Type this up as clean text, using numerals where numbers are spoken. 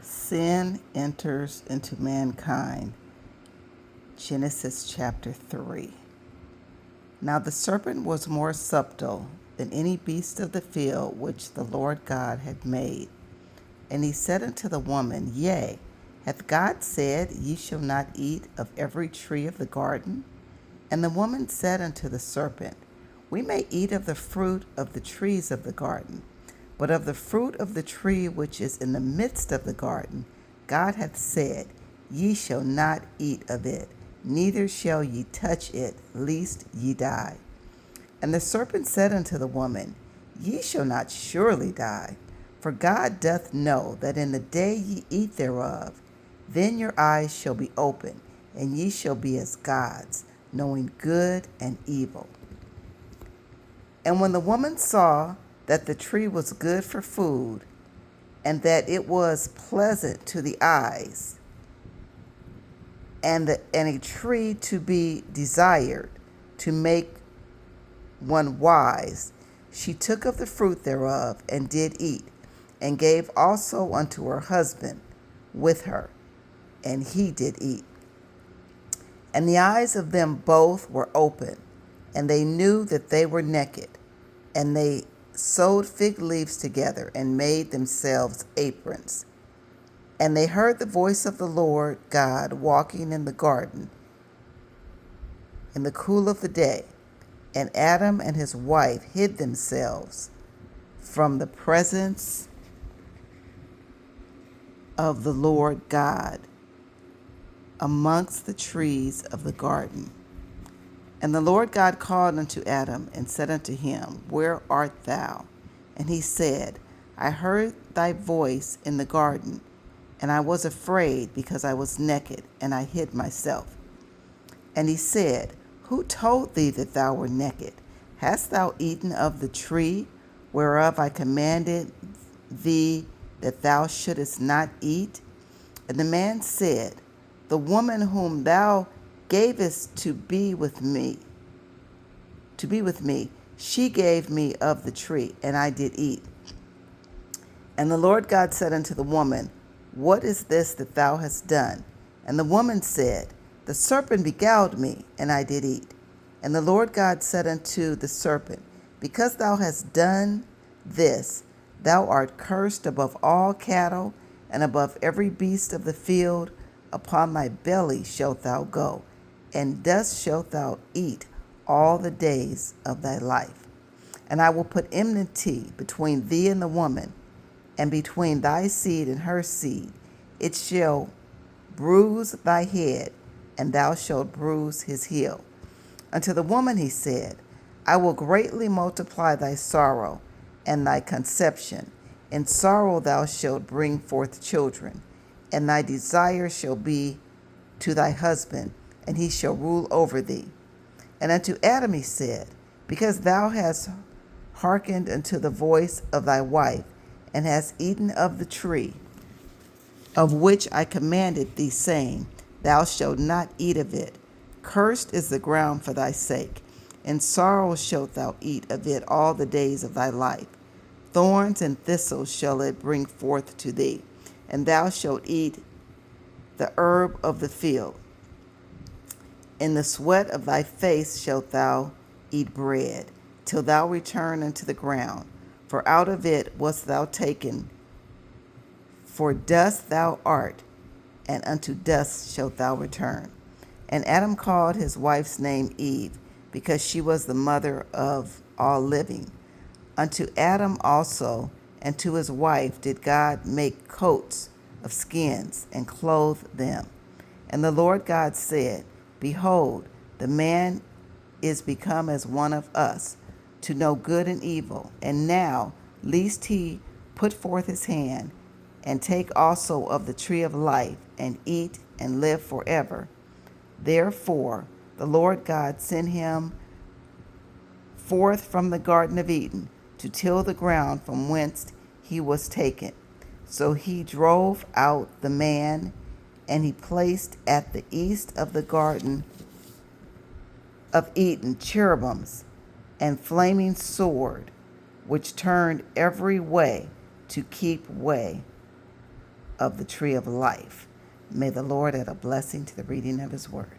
Sin enters into mankind. Genesis chapter 3. Now the serpent was more subtle than any beast of the field which the Lord God had made. And he said unto the woman, Yea, hath God said, Ye shall not eat of every tree of the garden? And the woman said unto the serpent, We may eat of the fruit of the trees of the garden. But of the fruit of the tree which is in the midst of the garden, God hath said, Ye shall not eat of it, neither shall ye touch it, lest ye die. And the serpent said unto the woman, Ye shall not surely die, for God doth know that in the day ye eat thereof, then your eyes shall be opened, and ye shall be as gods, knowing good and evil. And when the woman saw that the tree was good for food, and that it was pleasant to the eyes, and a tree to be desired to make one wise, she took of the fruit thereof, and did eat, and gave also unto her husband with her, and he did eat. And the eyes of them both were open, and they knew that they were naked, and they sewed fig leaves together and made themselves aprons. And they heard the voice of the Lord God walking in the garden in the cool of the day. And Adam and his wife hid themselves from the presence of the Lord God amongst the trees of the garden. And the Lord God called unto Adam and said unto him, Where art thou? And he said, I heard thy voice in the garden, and I was afraid because I was naked, and I hid myself. And he said, Who told thee that thou wert naked? Hast thou eaten of the tree whereof I commanded thee that thou shouldest not eat? And the man said, The woman whom thou gavest to be with me, she gave me of the tree, and I did eat. And the Lord God said unto the woman, What is this that thou hast done? And the woman said, The serpent beguiled me, and I did eat. And the Lord God said unto the serpent, Because thou hast done this, thou art cursed above all cattle, and above every beast of the field. Upon thy belly shalt thou go, and dust shalt thou eat all the days of thy life. And I will put enmity between thee and the woman, and between thy seed and her seed. It shall bruise thy head, and thou shalt bruise his heel. Unto the woman he said, I will greatly multiply thy sorrow and thy conception. In sorrow thou shalt bring forth children, and thy desire shall be to thy husband, and he shall rule over thee. And unto Adam he said, Because thou hast hearkened unto the voice of thy wife, and hast eaten of the tree of which I commanded thee, saying, Thou shalt not eat of it. Cursed is the ground for thy sake. In sorrow shalt thou eat of it all the days of thy life. Thorns and thistles shall it bring forth to thee, and thou shalt eat the herb of the field. In the sweat of thy face shalt thou eat bread, till thou return unto the ground. For out of it wast thou taken, for dust thou art, and unto dust shalt thou return. And Adam called his wife's name Eve, because she was the mother of all living. Unto Adam also and to his wife did God make coats of skins, and clothe them. And the Lord God said, Behold, the man is become as one of us, to know good and evil. And now, lest he put forth his hand, and take also of the tree of life, and eat and live forever. Therefore the Lord God sent him forth from the Garden of Eden to till the ground from whence he was taken. So he drove out the man, and he placed at the east of the Garden of Eden cherubims and flaming sword, which turned every way to keep way of the tree of life. May the Lord add a blessing to the reading of his word.